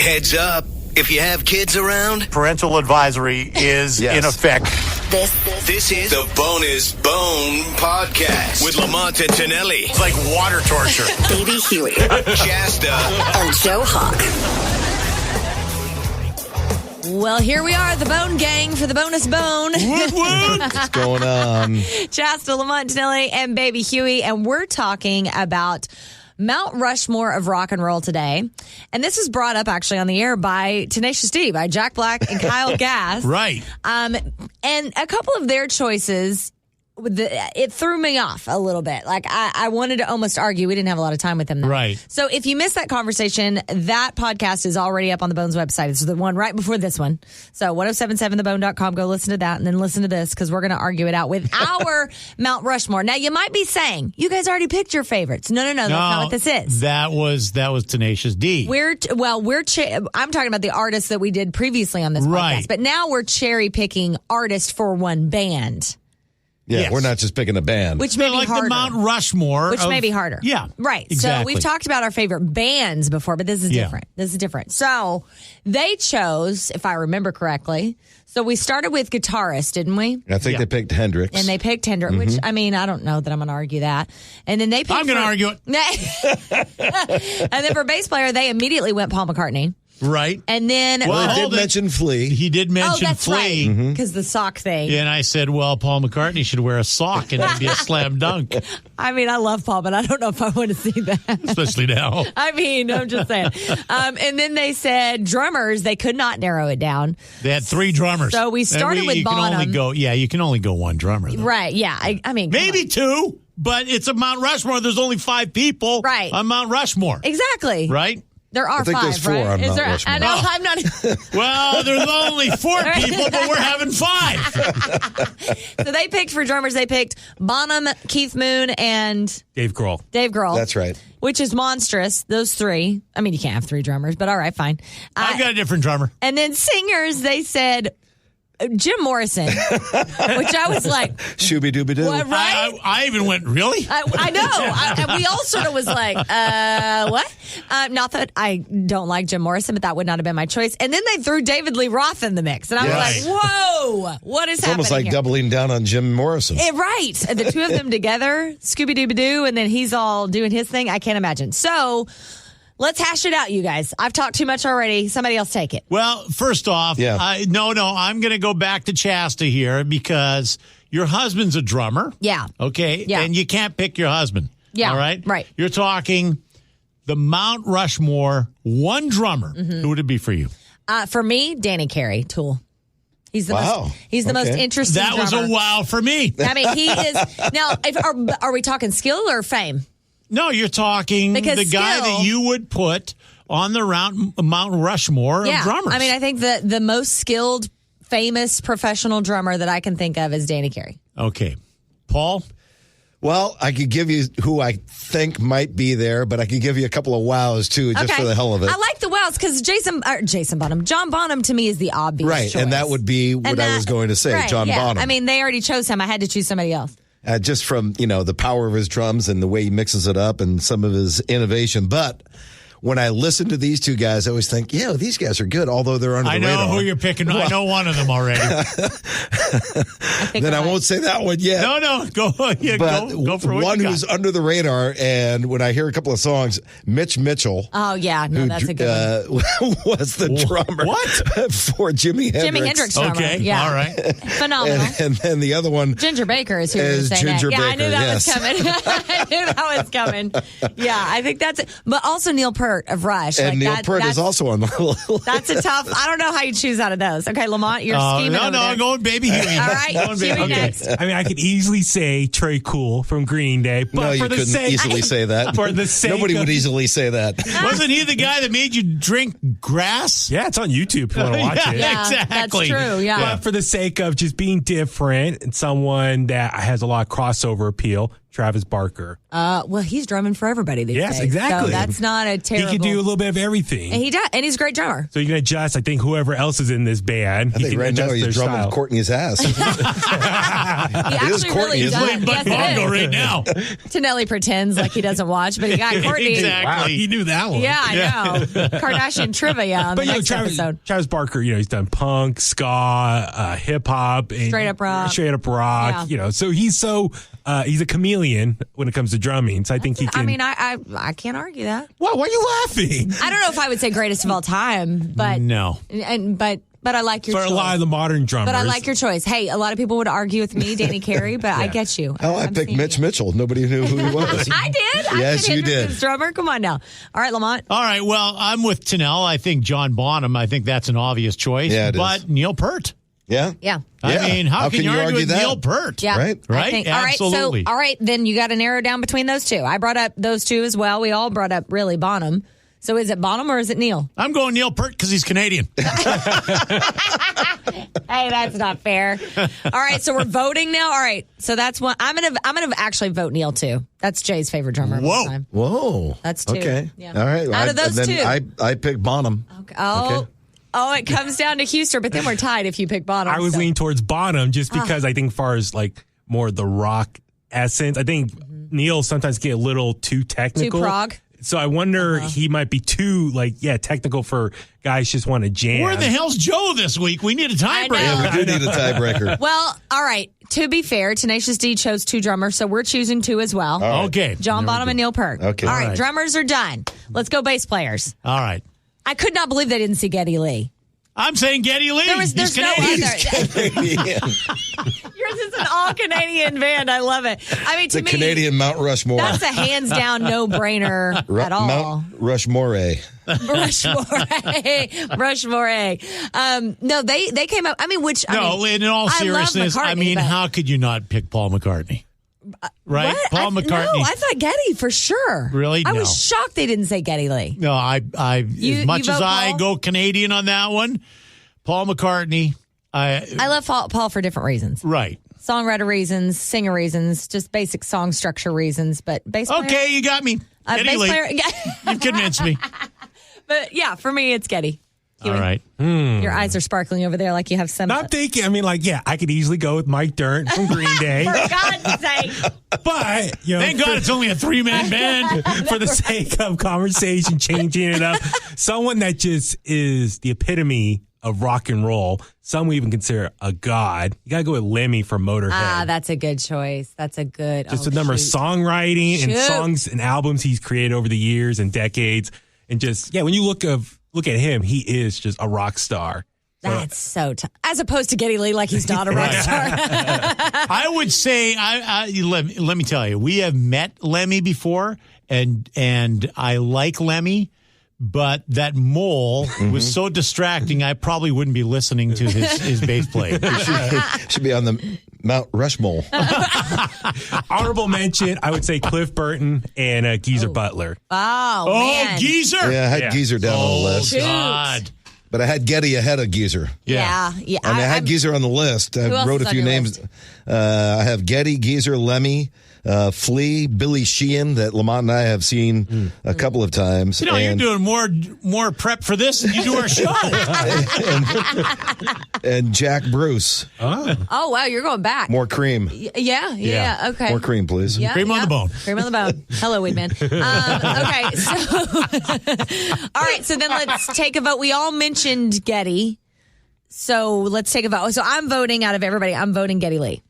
Heads up. If you have kids around, Parental advisory is in effect. This is the Bonus Bone Podcast with Lamont and Tonelli. It's like water torture. Baby Huey. Shasta. And Joe Hawk. Well, here we are, the Bone Gang for the Bonus Bone. What's going on? Chasta, Lamont, Tonelli, and Baby Huey. And we're talking about Mount Rushmore of rock and roll today. And this was brought up actually on the air by Tenacious D, by Jack Black and Kyle Gass. Right. And a couple of their choices, it threw me off a little bit. Like, I wanted to almost argue. We didn't have a lot of time with them, though. Right. So if you missed that conversation, that podcast is already up on the Bones website. It's the one right before this one. So 1077thebone.com. Go listen to that and then listen to this because we're going to argue it out with our Mount Rushmore. Now, you might be saying, you guys already picked your favorites. No, that's not what this is. That was Tenacious D. I'm talking about the artists that we did previously on this podcast. Right. But now we're cherry picking artists for one band. Yeah, Yes. we're not just picking a band. Which may be like harder. the Mount Rushmore. Which may be harder. Yeah. Right. Exactly. So we've talked about our favorite bands before, but this is different. This is different. So they chose, if I remember correctly, so we started with guitarist, didn't we? I think they picked Hendrix. And they picked Hendrix, which, I mean, I don't know that I'm going to argue that. And then they picked... I'm going to argue it. And then for bass player, they immediately went Paul McCartney. Right. And then... Well, they hold did it. mention Flea. He did mention that's Flea. right. Because the sock thing. And I said, well, Paul McCartney should wear a sock and it'd be a slam dunk, I mean, I love Paul, but I don't know if I want to see that. especially now. I mean, I'm just saying. And then they said drummers, they could not narrow it down. They had 3 drummers. So we started with you can Bonham. you can only go one drummer, though. Right, yeah. I mean, come Maybe on. 2, but it's a Mount Rushmore. There's only 5 people Right. on Mount Rushmore. Exactly. Right? There are I think 5, there's 4 right? on Is Mount there? Rushmore. I know, Oh. I'm not. Well, there's only 4 people, but we're having 5. So they picked for drummers, they picked Bonham, Keith Moon, and Dave Grohl. Dave Grohl. That's right. Which is monstrous, those 3. I mean, you can't have 3 drummers, but all right, fine. I've got a different drummer. And then singers, they said Jim Morrison, which I was like, Shooby-dooby-doo. what, right? I even went, really? I know. We all sort of was like, what? Not that I don't like Jim Morrison, but that would not have been my choice. And then they threw David Lee Roth in the mix. And I was Right. like, whoa, what is It's happening almost like here? doubling down on Jim Morrison. Right. The 2 of them together, Scooby-Dooby-Doo, and then he's all doing his thing. I can't imagine. So let's hash it out, you guys. I've talked too much already. Somebody else take it. Well, first off, Yeah. I'm going to go back to Chasta here because your husband's a drummer. Yeah. Okay. Yeah. And you can't pick your husband. Yeah, All right. right. You're talking the Mount Rushmore, one drummer. Mm-hmm. Who would it be for you? For me, Danny Carey, Tool. He's the Wow. most Okay. interesting That was drummer. a wow for me. I mean, he is. Now, are we talking skill or fame? No, you're talking Because the guy skill- that you would put on the Mount Rushmore of drummers. I mean, I think the most skilled, famous, professional drummer that I can think of is Danny Carey. Okay. Paul? Well, I could give you who I think might be there, but I could give you a couple of wows, too, just for the hell of it. I like the wows because John Bonham to me is the obvious Right, choice. and that would be what I was going to say, right, John yeah. Bonham. I mean, they already chose him. I had to choose somebody else. Just from, the power of his drums and the way he mixes it up and some of his innovation. But when I listen to these 2 guys, I always think, these guys are good, although they're under the radar. I know who you're picking. I know one of them already. Then I won't say that one yet. No. Go for what one you got. who's under the radar, and when I hear a couple of songs, Mitch Mitchell. Oh, yeah. No, that's a good one. Was the drummer for Jimi Hendrix. Jimi Hendrix drummer. Okay, Yeah. all right. Phenomenal. And then the other one. Ginger Baker is who you were saying Ginger that. Yeah, I knew Baker, that was yes. coming. I knew that was coming. Yeah, I think that's it. But also Neil Peart of Rush. And Neil Peart is also on the list. That's a tough. I don't know how you choose out of those. Okay, Lamont, you're scheming over there. I'm going Baby Huey. All right, Going Baby Huey Huey. next. I mean, I could easily say Trey Cool from Green Day, but No, you for the couldn't sake easily say that. for the sake Nobody of, would easily say that. Wasn't he the guy that made you drink grass? Yeah, it's on YouTube if you want to watch Yeah. it. Yeah, Exactly. that's true. Yeah. But for the sake of just being different and someone that has a lot of crossover appeal, Travis Barker. Well, he's drumming for everybody these Yes, days. exactly. So that's not a terrible. He can do a little bit of everything. And he does, and he's a great drummer. So you can adjust, I think, whoever else is in this band. I think right now he's drumming style. Courtney's ass. He actually Courtney, really isn't does. it? But Yes, it Bongo is. right now. Tonelli pretends like he doesn't watch, but he got Courtney. Exactly. Wow, he knew that one. Yeah, I know. Kardashian trivia on the next episode. Travis Barker, he's done punk, ska, hip hop, Straight up rock. Yeah. So he's he's a chameleon when it comes to drumming. So I think he can. I mean, I can't argue that. Why are you laughing? I don't know if I would say greatest of all time, but No. But I like your For choice. a lot of the modern drummers. But I like your choice. Hey, a lot of people would argue with me, Danny Carey, but I get you. Hell, I I'm picked seeing Mitch you. Mitchell. Nobody knew who he was. I did. Yes, I you did. Drummer. Come on now. All right, Lamont. All right, well, I'm with Tennell. I think John Bonham. I think that's an obvious choice. Yeah, it is. But Neil Peart. Yeah? Yeah. I Yeah. mean, how can you argue with that? Neil Peart? Yeah. Right? I Right? think- Absolutely. All right, then you got to narrow down between those two. I brought up those two as well. We all brought up really Bonham. So is it Bonham or is it Neil? I'm going Neil Peart because he's Canadian. Hey, that's not fair. All right, so we're voting now. All right, so that's one. I'm gonna actually vote Neil too. That's Jay's favorite drummer of all Whoa. time. Whoa. That's two. Okay. Yeah. All right. Out of those then two. I picked Bonham. Okay. Oh, Okay. oh, it comes down to Houston, but then we're tied if you pick Bonham. I was so. leaning towards Bonham just because I think, far as like more the rock essence, I think Neil sometimes get a little too technical. Too prog? So I wonder he might be too technical for guys just want to jam. Where the hell's Joe this week? We need a I tiebreaker. know. Yeah, we do need a tiebreaker. Well, all right. To be fair, Tenacious D chose two drummers, so we're choosing two as well. Okay. John Bonham and Neil Peart. Okay. All right, All right. drummers are done. Let's go bass players. All right. I could not believe they didn't see Geddy Lee. I'm saying Geddy Lee. There's he's no Canadian. other. Yours is an all Canadian band. I love it. I mean, to The me, Canadian Mount Rushmore. that's a hands down no brainer at all. Mount Rushmore. Rushmore. No, they came up. I mean, which I No, mean, in all I love seriousness, I McCartney, mean, but- how could you not pick Paul McCartney? Right? What? Paul McCartney. No, I thought Geddy for sure. Really? I No. was shocked they didn't say Geddy Lee. No, I as much you as vote I Paul? go Canadian on that one, Paul McCartney, I love Paul for different reasons. right. Songwriter reasons, singer reasons, just basic song structure reasons. But bass player, Okay, you got me. Geddy bass Lee. player, You convinced me. but yeah, for me it's Geddy. All right. Your eyes are sparkling over there like you have some. Not thinking. I mean, I could easily go with Mike Dirnt from Green Day, For God's sake. but Thank God it's only a 3-man band. for the sake of conversation, changing it up, someone that just is the epitome of rock and roll. Some we even consider a god. You gotta go with Lemmy from Motorhead. Ah, that's a good choice. That's a good. Just the number of songwriting and Shoot. songs and albums he's created over the years and decades, and just when you look at him, he is just a rock star. That's so tough. As opposed to Geddy Lee, like he's not a rock star. I would say, let me tell you, we have met Lemmy before, and I like Lemmy, but that mole was so distracting, I probably wouldn't be listening to his bass playing. Should be on the Mount Rushmore. Honorable mention, I would say Cliff Burton and Geezer Butler. Oh, Oh, man. Geezer! Yeah, I had Yeah. Geezer down on the Oh, list. God. But I had Geddy ahead of Geezer. Yeah. I mean, I had Geezer on the list. I Who else wrote is a on few your names. list? I have Geddy, Geezer, Lemmy, Flea, Billy Sheehan that Lamont and I have seen a couple of times. You know, and, you're doing more prep for this than you do our show. and Jack Bruce. Oh, wow. You're going back. More cream. Yeah. Okay. More cream, please. Yeah, Cream on the bone. Cream on the bone. Hello, Weedman. Okay, so all right. So then let's take a vote. We all mentioned Geddy, so let's take a vote. So I'm voting out of everybody. I'm voting Geddy Lee.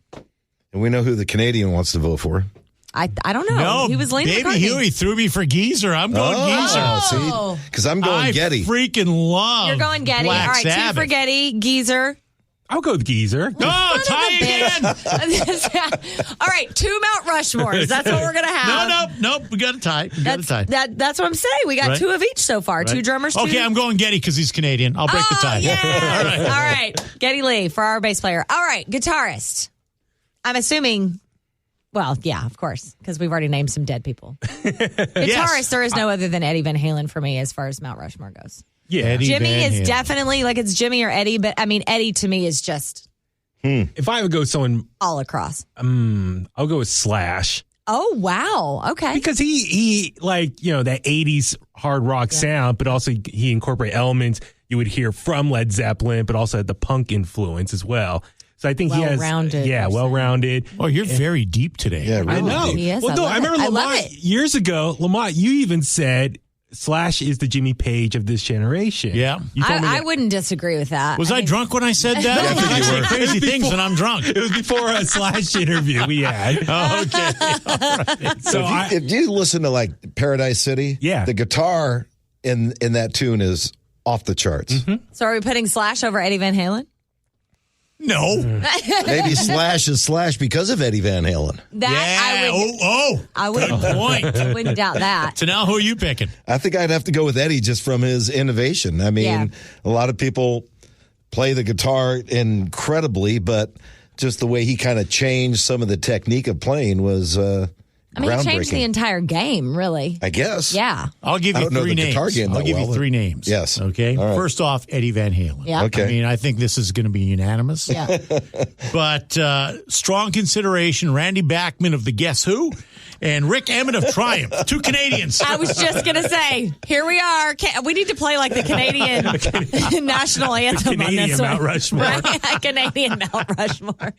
And we know who the Canadian wants to vote for. I don't know. No, He was leaning Baby McCartney. Huey threw me for Geezer. I'm going Geezer. See? Because I'm going I Geddy. freaking love You're going Geddy. Black All right, Sabbath. 2 for Geddy. Geezer. I'll go with Geezer. Oh, tie again. All right, 2 Mount Rushmores. That's what we're gonna have. Nope. We got a tie. That's what I'm saying. We got Right. 2 of each so far. 2 drummers. 2. Okay, I'm going Geddy because he's Canadian. I'll break the tie. Yes. All right. Geddy Lee for our bass player. All right, guitarist. I'm assuming. Well, yeah, of course, because we've already named some dead people. Guitarist, there is no other than Eddie Van Halen for me as far as Mount Rushmore goes. Yeah, Eddie Jimmy Van is Halen. definitely like it's Jimmy or Eddie, but I mean Eddie to me is just If I would go with someone, all across. I'll go with Slash. Oh, wow. Okay. Because he like, you know, that 80s hard rock sound, but also he incorporated elements you would hear from Led Zeppelin, but also had the punk influence as well. So I think he has, well-rounded. Oh, you're very deep today. Yeah, really I know. deep. He is. Well, no, I remember love Lamont it. years ago. Lamont, you even said Slash is the Jimmy Page of this generation. Yeah. You told me I that. wouldn't disagree with that. Was I drunk when I said that? I think I you say were. crazy things when I'm drunk. It was before a Slash interview we had. Oh, okay. So If you listen to like Paradise City, the guitar in that tune is off the charts. So are we putting Slash over Eddie Van Halen? No. Maybe Slash is Slash because of Eddie Van Halen. I would. Good point. I wouldn't doubt that. So now who are you picking? I think I'd have to go with Eddie just from his innovation. I mean, a lot of people play the guitar incredibly, but just the way he kind of changed some of the technique of playing was I mean, it changed the groundbreaking. entire game, really. I guess. Yeah. I'll give I you don't know three the names. guitar game I'll that give well, you three names. Yes. Okay. All right. First off, Eddie Van Halen. Yeah. Okay. I mean, I think this is going to be unanimous. Yeah. But strong consideration, Randy Bachman of the Guess Who and Rick Emmett of Triumph. Two Canadians. I was just going to say, here we are. We need to play like the Canadian national anthem on Canadian this one. Mount Rushmore. Right? Canadian Mount Rushmore.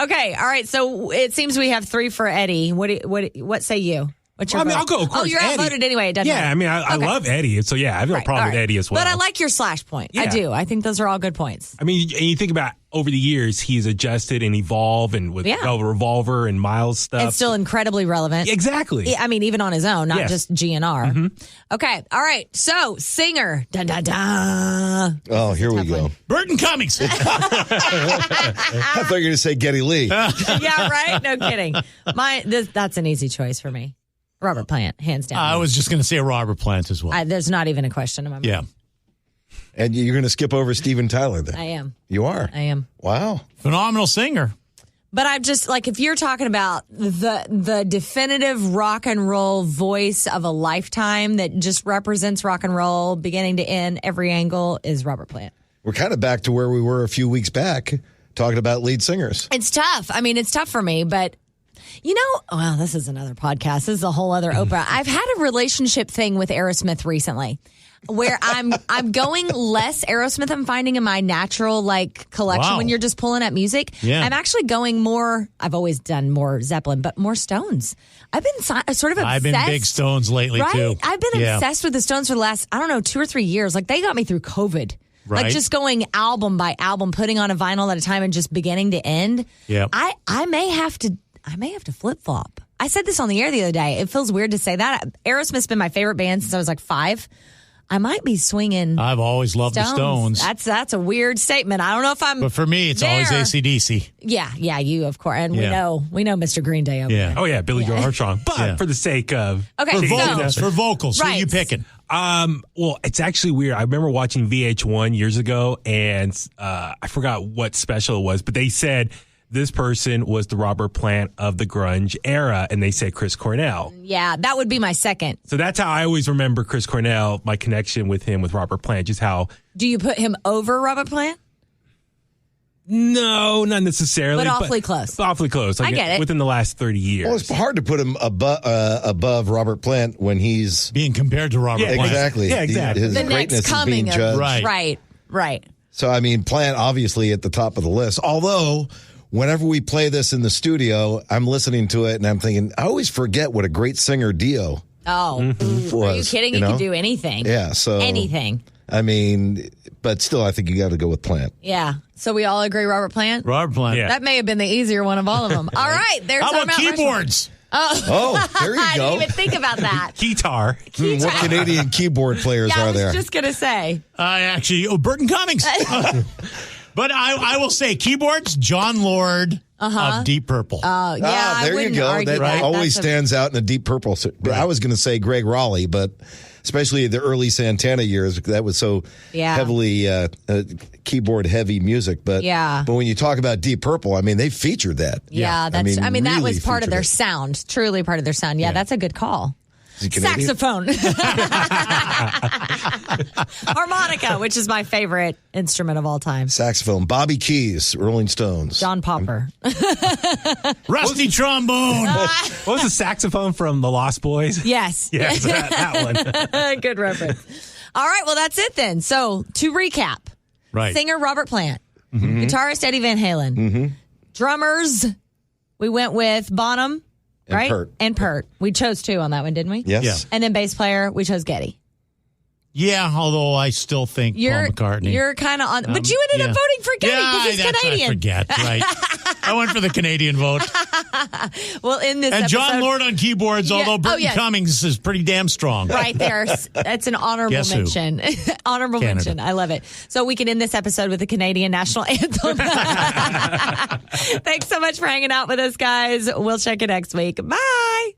Okay. All right. So it seems we have three for Eddie. What say you? What's your Well, I mean, vote? I'll go, of course, Oh, you're Eddie. outvoted anyway. It doesn't Yeah, matter. I mean, I Okay. love Eddie. So, yeah, I have no Right, problem all with right. Eddie as well. But I like your Slash point. I Yeah. do. I think those are all good points. I mean, and you think about over the years, he's adjusted and evolved and with Velvet Revolver and Miles stuff. It's still incredibly relevant. Exactly. I mean, even on his own, not Yes. just GNR. Okay. All right. So, singer. Dun, dun, dun. Oh, here we go. Burton Cummings. I thought you were going to say Geddy Lee. Yeah, right? No kidding. That's an easy choice for me. Robert Plant, hands down. I was just going to say Robert Plant as well. There's not even a question in my mind. Yeah. And you're going to skip over Steven Tyler then? I am. You are? I am. Wow. Phenomenal singer. But I'm just like, if you're talking about the definitive rock and roll voice of a lifetime that just represents rock and roll beginning to end, every angle is Robert Plant. We're kind of back to where we were a few weeks back talking about lead singers. It's tough. I mean, it's tough for me, but you know, well, this is another podcast. This is a whole other Oprah. I've had a relationship thing with Aerosmith recently where I'm going less Aerosmith. I'm finding in my natural like collection when you're just pulling up music. Yeah. I'm actually going more. I've always done more Zeppelin, but more Stones. I've been sort of obsessed. I've been big Stones lately right? too. I've been obsessed with the Stones for the last, 2 or 3 years. Like they got me through COVID. Right. Like just going album by album, putting on a vinyl at a time and just beginning to end. Yeah. I may have to flip flop. I said this on the air the other day. It feels weird to say that. Aerosmith's been my favorite band since I was like 5. I might be swinging. I've always loved the Stones. That's a weird statement. I don't know if I'm. But for me, it's there. always AC/DC. Yeah, you of course, and Yeah. we know Mr. Green Day over there. Oh, yeah, Billy Joe Armstrong. But for the sake of... Okay, For vocals, who are you picking? Well, it's actually weird. I remember watching VH1 years ago, and I forgot what special it was, but they said this person was the Robert Plant of the grunge era, and they said Chris Cornell. Yeah, that would be my second. So that's how I always remember Chris Cornell, my connection with him, with Robert Plant, just how... Do you put him over Robert Plant? No, not necessarily. But awfully close. Awfully close. Like I get it. Within the last 30 years. Well, it's hard to put him above Robert Plant when he's being compared to Robert Plant. Exactly. Yeah, exactly. His The greatness next is coming being of judged. right. So, I mean, Plant obviously at the top of the list. Although, whenever we play this in the studio, I'm listening to it and I'm thinking, I always forget what a great singer Dio Oh, was. are you kidding? He know? could do anything. Yeah, so Anything. I mean, but still, I think you got to go with Plant. Yeah. So we all agree Robert Plant? Robert Plant. Yeah. That may have been the easier one of all of them. All right. There's How our about Mount Rushmore. keyboards? Oh, there you I go. didn't even think about that. Guitar. What Canadian keyboard players Yeah, I are was there? just going to say. Burton Cummings. But I will say keyboards, John Lord of Deep Purple. Yeah, I there you wouldn't go. argue That that. always That's stands out in the Deep Purple. I was going to say Greg Raleigh, but especially the early Santana years, that was so heavily keyboard heavy music. But but when you talk about Deep Purple, I mean, they featured that. Yeah, that's. I mean, that really was part of featured their it. sound. Truly part of their sound. Yeah, that's a good call. Saxophone. Harmonica, which is my favorite instrument of all time. Saxophone. Bobby Keys, Rolling Stones. John Popper. Rusty trombone. What was the saxophone from The Lost Boys? Yes. Yes, that one. Good reference. All right, well, that's it then. So, to recap. Right. Singer Robert Plant. Guitarist Eddie Van Halen. Drummers, we went with Bonham, right? Pert. And Pert. We chose 2 on that one, didn't we? Yes. Yeah. And then bass player, we chose Geddy. Yeah, although I still think Paul McCartney. You're kind of on, but you ended up voting for Geddy because he's Canadian. I forget, right? I went for the Canadian vote. Well, in this and episode, John Lord on keyboards, although Burton yes. Cummings is pretty damn strong. Right there. That's an honorable Guess who? mention. Honorable Canada. mention. I love it. So we can end this episode with the Canadian national anthem. Thanks so much for hanging out with us, guys. We'll check you next week. Bye.